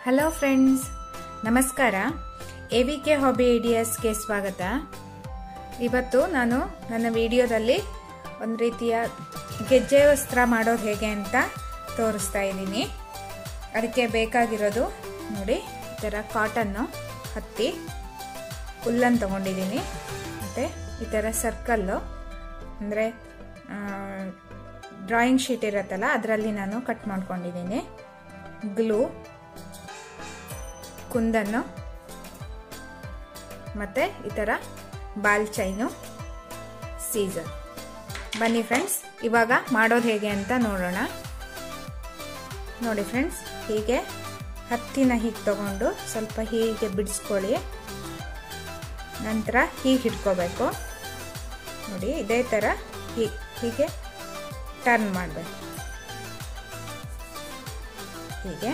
Hello friends, ನಮಸ್ಕಾರ. AVK hobby ಐಡಿಯಾಸ್ಗೆ ಸ್ವಾಗತ. ಇವತ್ತು ನಾನು ನನ್ನ ವಿಡಿಯೋದಲ್ಲಿ ಒಂದು ರೀತಿಯ ಗೆಜ್ಜೆ ವಸ್ತ್ರ ಮಾಡೋದು ಹೇಗೆ ಅಂತ ತೋರಿಸ್ತಾ ಇದ್ದೀನಿ. ಅದಕ್ಕೆ ಬೇಕಾಗಿರೋದು ನೋಡಿ, ಈ ಥರ ಕಾಟನ್ನು ಹತ್ತಿ ಹುಲ್ಲನ್ನು ತಗೊಂಡಿದ್ದೀನಿ. ಮತ್ತು ಈ ಥರ ಸರ್ಕಲ್ಲು ಅಂದರೆ ಡ್ರಾಯಿಂಗ್ ಶೀಟ್ ಇರುತ್ತಲ್ಲ, ಅದರಲ್ಲಿ ನಾನು ಕಟ್ ಮಾಡ್ಕೊಂಡಿದ್ದೀನಿ. ಗ್ಲೂ, ಕುಂದನ್ನು, ಮತ್ತು ಈ ಥರ ಬಾಲ್ ಚೈನು, ಸೀಸರ್. ಬನ್ನಿ ಫ್ರೆಂಡ್ಸ್, ಇವಾಗ ಮಾಡೋದು ಹೇಗೆ ಅಂತ ನೋಡೋಣ. ನೋಡಿ ಫ್ರೆಂಡ್ಸ್, ಹೀಗೆ ಹತ್ತಿನ ಹೀಗೆ ತಗೊಂಡು ಸ್ವಲ್ಪ ಹೀಗೆ ಬಿಡಿಸ್ಕೊಳ್ಳಿ. ನಂತರ ಹೀಗೆ ಹಿಡ್ಕೋಬೇಕು. ನೋಡಿ, ಇದೇ ಥರ ಹೀಗೆ ಟರ್ನ್ ಮಾಡಬೇಕು. ಹೀಗೆ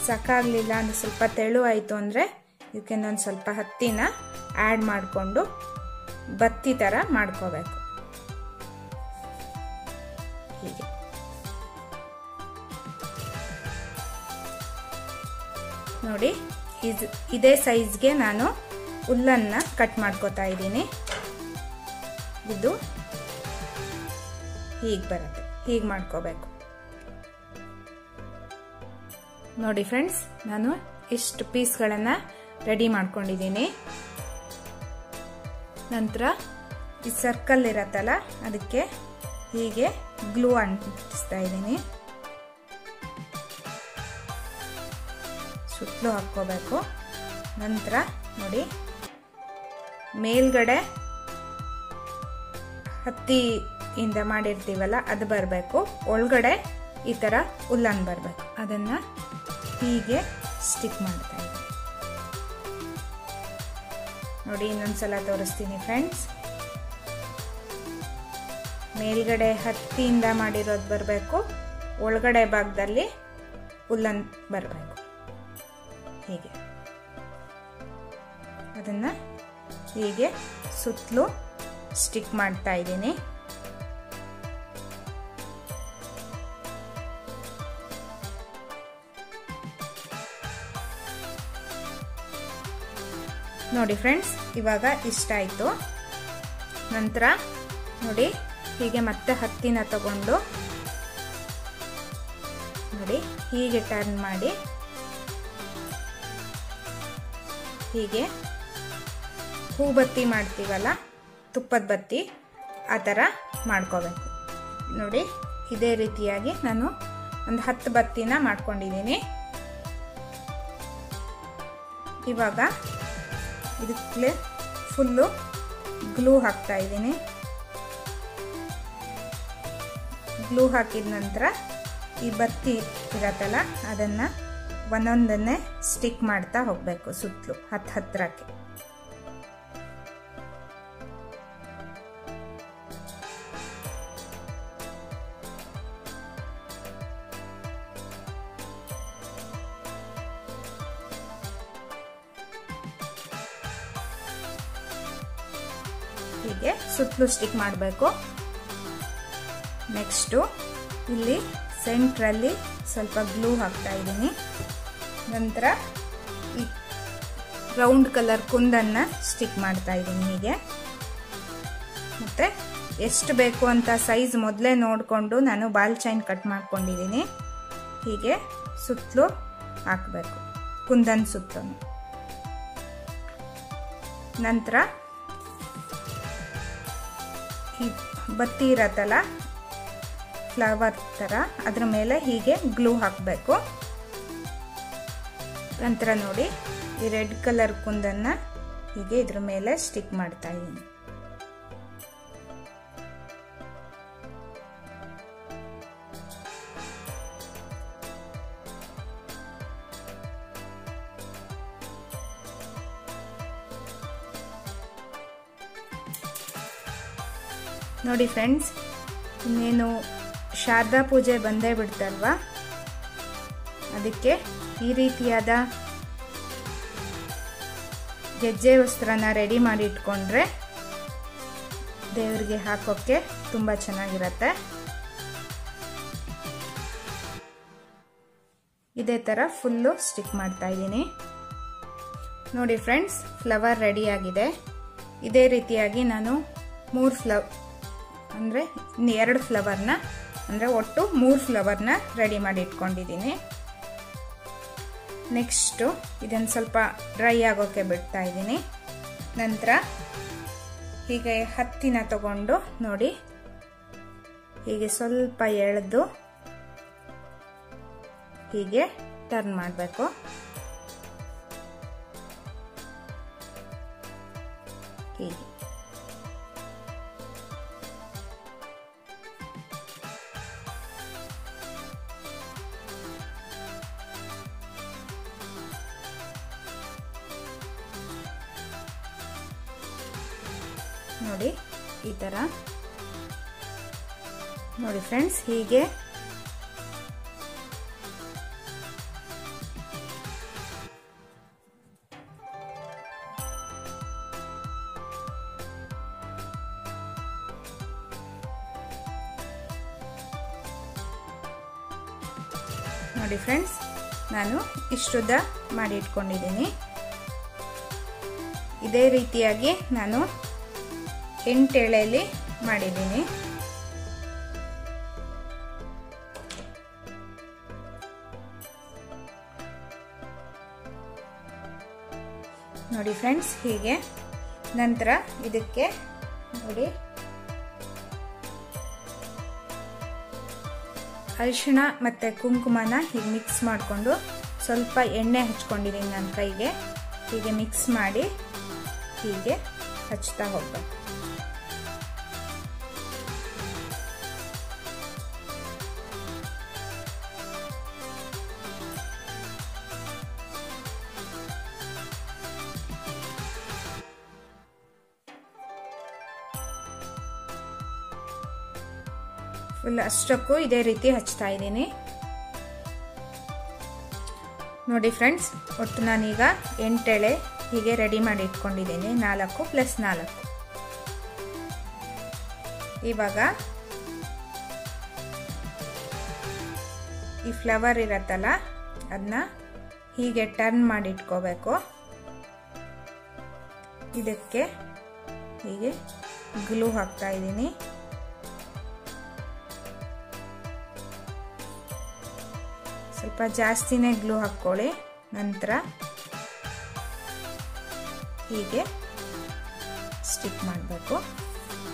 ಸಾಕಾಗಲಿಲ್ಲ ಅಂದರೆ, ಸ್ವಲ್ಪ ತೆಳು ಆಯಿತು ಅಂದರೆ ಇದಕ್ಕೆ ಒಂದು ಸ್ವಲ್ಪ ಹತ್ತಿನ ಆ್ಯಡ್ ಮಾಡಿಕೊಂಡು ಬತ್ತಿ ಥರ ಮಾಡ್ಕೋಬೇಕು. ಹೀಗೆ ನೋಡಿ, ಇದೇ ಸೈಜ್ಗೆ ನಾನು ಹುಲ್ಲನ್ನು ಕಟ್ ಮಾಡ್ಕೋತಾ ಇದ್ದೀನಿ. ಇದು ಹೀಗೆ ಬರುತ್ತೆ, ಹೀಗೆ ಮಾಡ್ಕೋಬೇಕು. ನೋಡಿ ಫ್ರೆಂಡ್ಸ್, ನಾನು ಇಷ್ಟು ಪೀಸ್ಗಳನ್ನು ರೆಡಿ ಮಾಡ್ಕೊಂಡಿದ್ದೀನಿ. ನಂತರ ಈ ಸರ್ಕಲ್ ಇರತ್ತಲ್ಲ, ಅದಕ್ಕೆ ಹೀಗೆ ಗ್ಲೂ ಅಂಟಿಸ್ತಾ ಇದ್ದೀನಿ. ಸುತ್ತಲೂ ಹಾಕ್ಕೋಬೇಕು. ನಂತರ ನೋಡಿ, ಮೇಲ್ಗಡೆ ಹತ್ತಿಯಿಂದ ಮಾಡಿರ್ತೀವಲ್ಲ ಅದು ಬರಬೇಕು, ಒಳಗಡೆ ಈ ಥರ ಹುಲ್ಲನ್ನು ಬರಬೇಕು. ಅದನ್ನು ಹೀಗೆ ಸ್ಟಿಕ್ ಮಾಡ್ತಾ ಇದ್ದೀನಿ. ನೋಡಿ, ಇನ್ನೊಂದ್ಸಲ ತೋರಿಸ್ತೀನಿ ಫ್ರೆಂಡ್ಸ್. ಮೇಲ್ಗಡೆ ಹತ್ತಿಯಿಂದ ಮಾಡಿರೋದು ಬರಬೇಕು, ಒಳಗಡೆ ಭಾಗದಲ್ಲಿ ಹುಲ್ಲನ್ನು ಬರಬೇಕು. ಹೀಗೆ ಅದನ್ನು ಹೀಗೆ ಸುತ್ತಲೂ ಸ್ಟಿಕ್ ಮಾಡ್ತಾ ಇದ್ದೀನಿ. ನೋಡಿ ಫ್ರೆಂಡ್ಸ್, ಇವಾಗ ಇಷ್ಟ ಆಯಿತು. ನಂತರ ನೋಡಿ, ಹೀಗೆ ಮತ್ತೆ ಹತ್ತಿನ ತಗೊಂಡು ನೋಡಿ ಹೀಗೆ ಟರ್ನ್ ಮಾಡಿ ಹೀಗೆ ಹೂ ಬತ್ತಿ ಮಾಡ್ತೀವಲ್ಲ, ತುಪ್ಪದ ಬತ್ತಿ, ಆ ಥರ ಮಾಡ್ಕೋಬೇಕು. ನೋಡಿ, ಇದೇ ರೀತಿಯಾಗಿ ನಾನು ಒಂದು 10 ಬತ್ತಿನ ಮಾಡ್ಕೊಂಡಿದ್ದೀನಿ. ಇವಾಗ ಇದಕ್ಕೆ ಫುಲ್ಲು ಗ್ಲೂ ಹಾಕ್ತಾ ಇದ್ದೀನಿ. ಗ್ಲೂ ಹಾಕಿದ ನಂತರ ಈ ಬತ್ತಿ ಇರತ್ತಲ್ಲ, ಅದನ್ನು ಒಂದೊಂದನ್ನೇ ಸ್ಟಿಕ್ ಮಾಡ್ತಾ ಹೋಗಬೇಕು ಸುತ್ತಲೂ ಹತ್ತಿರಕ್ಕೆ. ಹೀಗೆ ಸುತ್ತಲೂ ಸ್ಟಿಕ್ ಮಾಡಬೇಕು. ನೆಕ್ಸ್ಟು ಇಲ್ಲಿ ಸೆಂಟ್ರಲ್ಲಿ ಸ್ವಲ್ಪ ಗ್ಲೂ ಹಾಕ್ತಾ ಇದ್ದೀನಿ. ನಂತರ ಈ ರೌಂಡ್ ಕಲರ್ ಕುಂದನ್ನು ಸ್ಟಿಕ್ ಮಾಡ್ತಾ ಇದ್ದೀನಿ ಹೀಗೆ. ಮತ್ತು ಎಷ್ಟು ಬೇಕು ಅಂತ ಸೈಜ್ ಮೊದಲೇ ನೋಡಿಕೊಂಡು ನಾನು ಬಾಲ್ ಚೈನ್ ಕಟ್ ಮಾಡ್ಕೊಂಡಿದ್ದೀನಿ. ಹೀಗೆ ಸುತ್ತಲೂ ಹಾಕಬೇಕು, ಕುಂದನ್ ಸುತ್ತಲೂ. ನಂತರ ಈ ಬತ್ತಿ ಇರತ್ತಲ್ಲ, ಫ್ಲವರ್ ಥರ, ಅದ್ರ ಮೇಲೆ ಹೀಗೆ ಗ್ಲೂ ಹಾಕಬೇಕು. ನಂತರ ನೋಡಿ, ಈ ರೆಡ್ ಕಲರ್ ಕುಂದನ್ನು ಹೀಗೆ ಇದ್ರ ಮೇಲೆ ಸ್ಟಿಕ್ ಮಾಡ್ತಾ ಇದ್ದೀನಿ. ನೋಡಿ ಫ್ರೆಂಡ್ಸ್, ಇನ್ನೇನು ಶಾರದಾ ಪೂಜೆ ಬಂದೇ ಬಿಡ್ತಲ್ವಾ, ಅದಕ್ಕೆ ಈ ರೀತಿಯಾದ ಗೆಜ್ಜೆ ವಸ್ತ್ರನ ರೆಡಿ ಮಾಡಿ ಇಟ್ಕೊಂಡ್ರೆ ದೇವರಿಗೆ ಹಾಕೋಕ್ಕೆ ತುಂಬ ಚೆನ್ನಾಗಿರುತ್ತೆ. ಇದೇ ಥರ ಫುಲ್ಲು ಸ್ಟಿಕ್ ಮಾಡ್ತಾ ಇದ್ದೀನಿ. ನೋಡಿ ಫ್ರೆಂಡ್ಸ್, ಫ್ಲವರ್ ರೆಡಿ ಆಗಿದೆ. ಇದೇ ರೀತಿಯಾಗಿ ನಾನು 2 ಫ್ಲವರ್ನ ಅಂದರೆ ಒಟ್ಟು 3 ಫ್ಲವರ್ನ ರೆಡಿ ಮಾಡಿ ಇಟ್ಕೊಂಡಿದ್ದೀನಿ. ನೆಕ್ಸ್ಟು ಇದನ್ನು ಸ್ವಲ್ಪ ಡ್ರೈ ಆಗೋಕ್ಕೆ ಬಿಡ್ತಾ ಇದ್ದೀನಿ. ನಂತರ ಹೀಗೆ ಹತ್ತಿನ ತಗೊಂಡು ನೋಡಿ ಹೀಗೆ ಸ್ವಲ್ಪ ಎಳೆದು ಹೀಗೆ ಟರ್ನ್ ಮಾಡಬೇಕು. ಹೀಗೆ ನೋಡಿ ಈ ತರ ನೋಡಿ ಫ್ರೆಂಡ್ಸ್, ಹೀಗೆ ನೋಡಿ ಫ್ರೆಂಡ್ಸ್, ನಾನು ಇಷ್ಟುದ್ದ ಮಾಡಿ ಇಟ್ಕೊಂಡಿದ್ದೀನಿ. ಇದೇ ರೀತಿಯಾಗಿ ನಾನು 8 ಎಳೆಯಲ್ಲಿ ಮಾಡಿದ್ದೀನಿ. ನೋಡಿ ಫ್ರೆಂಡ್ಸ್, ಹೀಗೆ ನಂತರ ಇದಕ್ಕೆ ನೋಡಿ ಅರಿಶಿಣ ಮತ್ತೆ ಕುಂಕುಮನ ಹೀಗೆ ಮಿಕ್ಸ್ ಮಾಡಿಕೊಂಡು ಸ್ವಲ್ಪ ಎಣ್ಣೆ ಹಚ್ಕೊಂಡಿದ್ದೀನಿ ನನ್ನ ಕೈಗೆ. ಹೀಗೆ ಮಿಕ್ಸ್ ಮಾಡಿ ಹೀಗೆ ಹಚ್ತಾ ಹೋಗ್ಬೇಕು. ಫುಲ್ ಅಷ್ಟಕ್ಕೂ ಇದೇ ರೀತಿ ಹಚ್ತಾ ಇದ್ದೀನಿ. ನೋಡಿ ಫ್ರೆಂಡ್ಸ್, ಒಟ್ಟು ನಾನೀಗ 8 ಎಳೆ ಹೀಗೆ ರೆಡಿ ಮಾಡಿ ಇಟ್ಕೊಂಡಿದ್ದೀನಿ. 4 + 4. ಇವಾಗ ಈ ಫ್ಲವರ್ ಇರತ್ತಲ್ಲ ಅದನ್ನ ಹೀಗೆ ಟರ್ನ್ ಮಾಡಿ ಇಟ್ಕೋಬೇಕು. ಇದಕ್ಕೆ ಹೀಗೆ ಗ್ಲೂ ಹಾಕ್ತಾ ಇದ್ದೀನಿ. ಸ್ವಲ್ಪ ಜಾಸ್ತಿನೇ ಗ್ಲೂ ಹಾಕ್ಕೊಳ್ಳಿ. ನಂತರ ಹೀಗೆ ಸ್ಟಿಕ್ ಮಾಡಬೇಕು.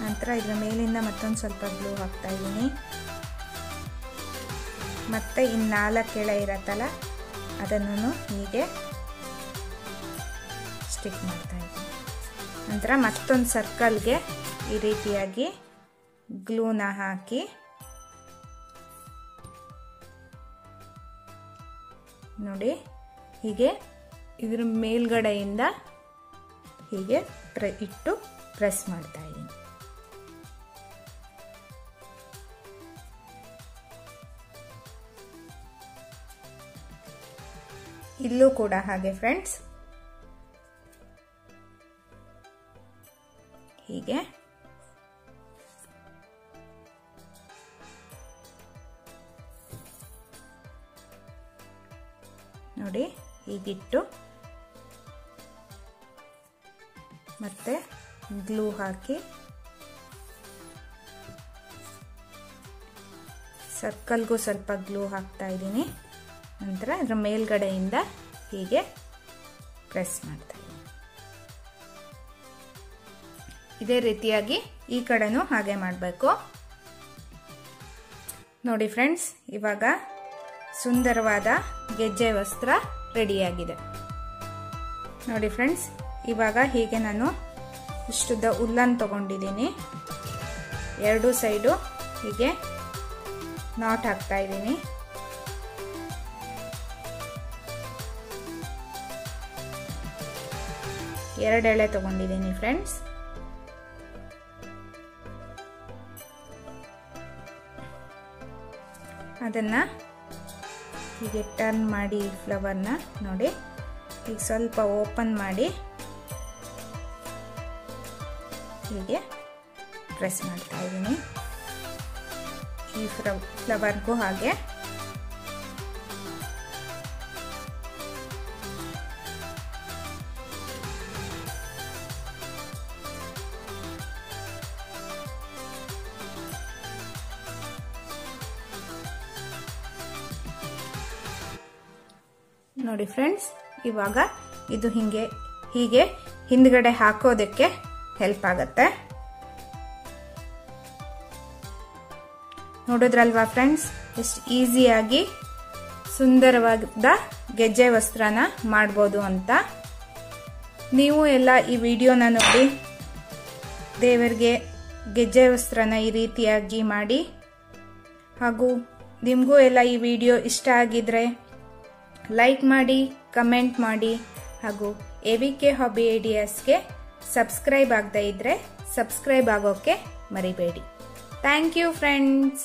ನಂತರ ಇದರ ಮೇಲಿಂದ ಮತ್ತೊಂದು ಸ್ವಲ್ಪ ಗ್ಲೂ ಹಾಕ್ತಾ ಇದ್ದೀನಿ. ಮತ್ತೆ ಇನ್ನು 4 ಎಳೆ ಇರತ್ತಲ್ಲ ಅದನ್ನು ಹೀಗೆ ಸ್ಟಿಕ್ ಮಾಡ್ತಾ ಇದ್ದೀನಿ. ನಂತರ ಮತ್ತೊಂದು ಸರ್ಕಲ್ಗೆ ಈ ರೀತಿಯಾಗಿ ಗ್ಲೂನ ಹಾಕಿ ನೋಡಿ ಹೀಗೆ ಇದ್ರ ಮೇಲ್ಗಡೆಯಿಂದ ಹೀಗೆ ಇಟ್ಟು ಪ್ರೆಸ್ ಮಾಡ್ತಾ ಇದ್ದೀನಿ. ಇಲ್ಲೂ ಕೂಡ ಹಾಗೆ ಫ್ರೆಂಡ್ಸ್, ಹೀಗೆ ನೋಡಿ ಹೀಗಿಟ್ಟು ಮತ್ತೆ ಗ್ಲೂ ಹಾಕಿ ಸರ್ಕಲ್ಗೂ ಸ್ವಲ್ಪ ಗ್ಲೂ ಹಾಕ್ತಾ ಇದ್ದೀನಿ. ನಂತರ ಅದರ ಮೇಲ್ಗಡೆಯಿಂದ ಹೀಗೆ ಪ್ರೆಸ್ ಮಾಡ್ತಾ ಇದ್ದೀನಿ. ಇದೇ ರೀತಿಯಾಗಿ ಈ ಕಡೆನೂ ಹಾಗೆ ಮಾಡಬೇಕು. ನೋಡಿ ಫ್ರೆಂಡ್ಸ್, ಇವಾಗ ಸುಂದರವಾದ ಗೆಜ್ಜೆ ವಸ್ತ್ರ ರೆಡಿಯಾಗಿದೆ. ನೋಡಿ ಫ್ರೆಂಡ್ಸ್, ಇವಾಗ ಹೀಗೆ ನಾನು ಇಷ್ಟುದ್ದ ಉಲ್ಲನ್ ತಗೊಂಡಿದ್ದೀನಿ. 2 ಸೈಡು ಹೀಗೆ ನಾಟ್ ಹಾಕ್ತಾ ಇದ್ದೀನಿ. ಎರಡು ಎಳೆ ತಗೊಂಡಿದ್ದೀನಿ ಫ್ರೆಂಡ್ಸ್. ಅದನ್ನ ಹೀಗೆ ಟರ್ನ್ ಮಾಡಿ ಫ್ಲವರ್ನ ನೋಡಿ ಈಗ ಸ್ವಲ್ಪ ಓಪನ್ ಮಾಡಿ ಹೀಗೆ ಪ್ರೆಸ್ ಮಾಡ್ತಾ ಇದ್ದೀನಿ. ಈ ಫ್ಲವರ್ಗೂ ಹಾಗೆ ನೋಡಿ ಫ್ರೆಂಡ್ಸ್, ಇವಾಗ ಇದು ಹೀಗೆ ಹಿಂದ್ಗಡೆ ಹಾಕೋದಕ್ಕೆ ಹೆಲ್ಪ್ ಆಗತ್ತೆ. ನೋಡಿದ್ರಲ್ವಾ ಫ್ರೆಂಡ್ಸ್, ಎಷ್ಟು ಈಸಿಯಾಗಿ ಸುಂದರವಾದ ಗೆಜ್ಜೆ ವಸ್ತ್ರನ ಮಾಡ್ಬೋದು ಅಂತ. ನೀವು ಎಲ್ಲ ಈ ವಿಡಿಯೋನ ನೋಡಿ ದೇವರಿಗೆ ಗೆಜ್ಜೆ ವಸ್ತ್ರನ ಈ ರೀತಿಯಾಗಿ ಮಾಡಿ. ಹಾಗೂ ನಿಮಗೂ ಎಲ್ಲ ಈ ವಿಡಿಯೋ ಇಷ್ಟ ಆಗಿದ್ರೆ ಲೈಕ್ ಮಾಡಿ, ಕಮೆಂಟ್ ಮಾಡಿ, ಹಾಗೂ AVK Hobby Ideasಗೆ ಸಬ್ಸ್ಕ್ರೈಬ್ ಆಗದೇ ಇದ್ರೆ ಸಬ್ಸ್ಕ್ರೈಬ್ ಆಗೋಕೆ ಮರಿಬೇಡಿ. Thank you friends.